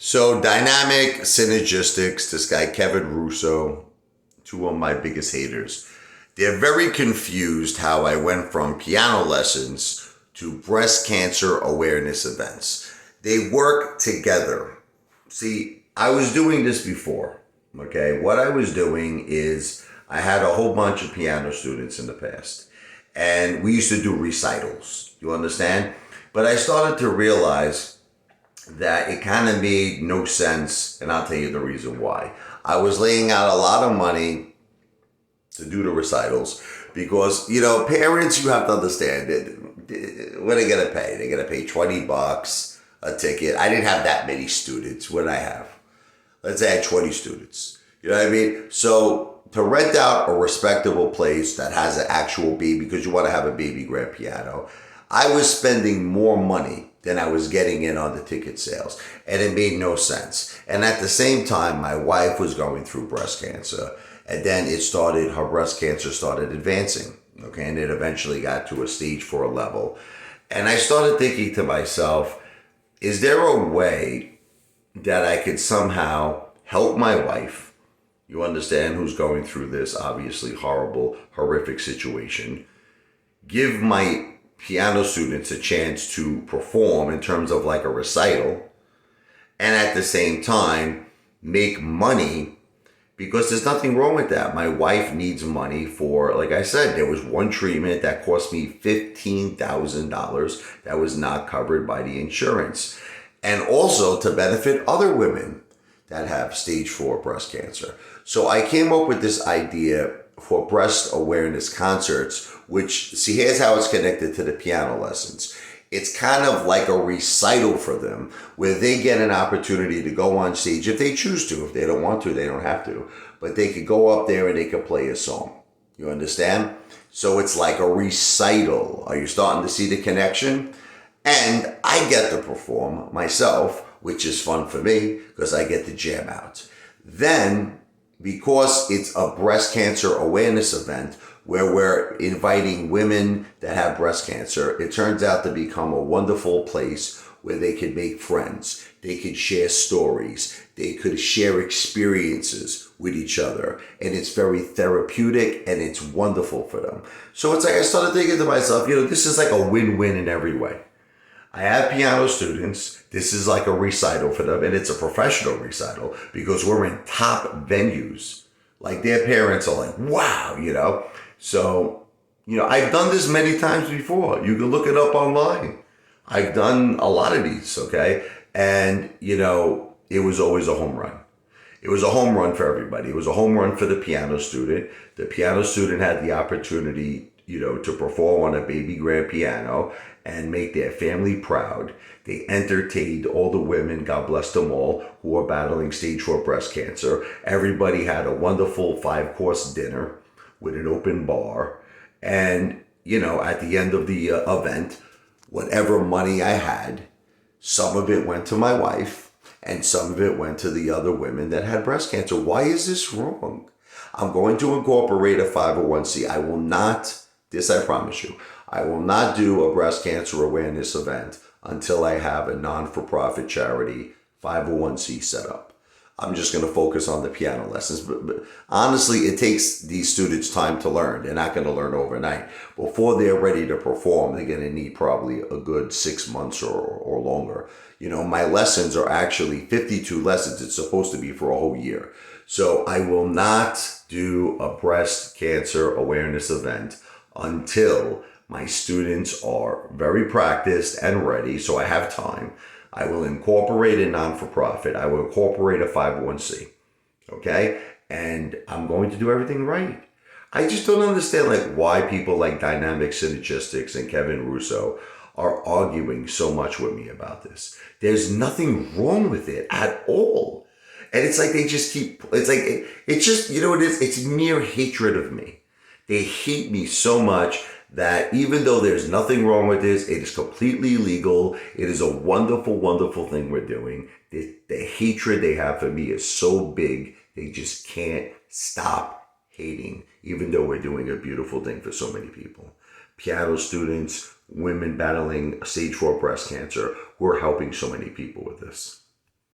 So dynamic synergistics, this guy Kevin Russo, two of my biggest haters. They're very confused how I went from piano lessons to breast cancer awareness events. They work together. See, I was doing this before. Okay, what I was doing is I had a whole bunch of piano students in the past, and we used to do recitals. You understand? But I started to realize that it kind of made no sense, and I'll tell you the reason why. I was laying out a lot of money to do the recitals because, parents, you have to understand it. What are they gonna pay? They're gonna pay $20 a ticket. I didn't have that many students. What did I have? Let's say I had 20 students. You know what I mean? So to rent out a respectable place that has an actual baby, because you want to have a baby grand piano, I was spending more money than I was getting in on the ticket sales. And it made no sense. And at the same time, my wife was going through breast cancer. And then her breast cancer started advancing. Okay. And it eventually got to a stage 4 level. And I started thinking to myself, is there a way that I could somehow help my wife, you understand, who's going through this obviously horrible, horrific situation, give my piano students a chance to perform in terms of like a recital, and at the same time make money, because there's nothing wrong with that. My wife needs money for, like I said, there was one treatment that cost me $15,000 that was not covered by the insurance, and also to benefit other women that have stage 4 breast cancer. So I came up with this idea for breast awareness concerts, which, see, here's how it's connected to the piano lessons. It's kind of like a recital for them where they get an opportunity to go on stage if they choose to. If they don't want to, they don't have to. But they could go up there and they could play a song. You understand? So it's like a recital. Are you starting to see the connection? And I get to perform myself, which is fun for me because I get to jam out. Then, because it's a breast cancer awareness event where we're inviting women that have breast cancer, it turns out to become a wonderful place where they could make friends. They could share stories. They could share experiences with each other. And it's very therapeutic and it's wonderful for them. So it's like I started thinking to myself, this is like a win-win in every way. I have piano students. This is like a recital for them, and it's a professional recital because we're in top venues. Like their parents are like, wow, So, I've done this many times before. You can look it up online. I've done a lot of these, okay? And, it was always a home run. It was a home run for everybody. It was a home run for the piano student. The piano student had the opportunity, to perform on a baby grand piano and make their family proud. They entertained all the women, God bless them all, who are battling stage 4 breast cancer. Everybody had a wonderful 5-course dinner with an open bar. And, at the end of the event, whatever money I had, some of it went to my wife and some of it went to the other women that had breast cancer. Why is this wrong? I'm going to incorporate a 501c. I will not, this I promise you, I will not do a breast cancer awareness event until I have a non-for-profit charity 501c set up. I'm just going to focus on the piano lessons. But honestly, it takes these students time to learn. They're not going to learn overnight. Before they're ready to perform, they're going to need probably a good 6 months or longer. My lessons are actually 52 lessons. It's supposed to be for a whole year. So I will not do a breast cancer awareness event until my students are very practiced and ready, so I have time. I will incorporate a non-for-profit. I will incorporate a 501c, okay? And I'm going to do everything right. I just don't understand why people like Dynamic Synergistics and Kevin Russo are arguing so much with me about this. There's nothing wrong with it at all. And it's like they just keep, it's just, it is? It's mere hatred of me. They hate me so much that even though there's nothing wrong with this, it is completely legal. It is a wonderful, wonderful thing we're doing. The hatred they have for me is so big, they just can't stop hating, even though we're doing a beautiful thing for so many people. Piano students, women battling stage 4 breast cancer, we're helping so many people with this.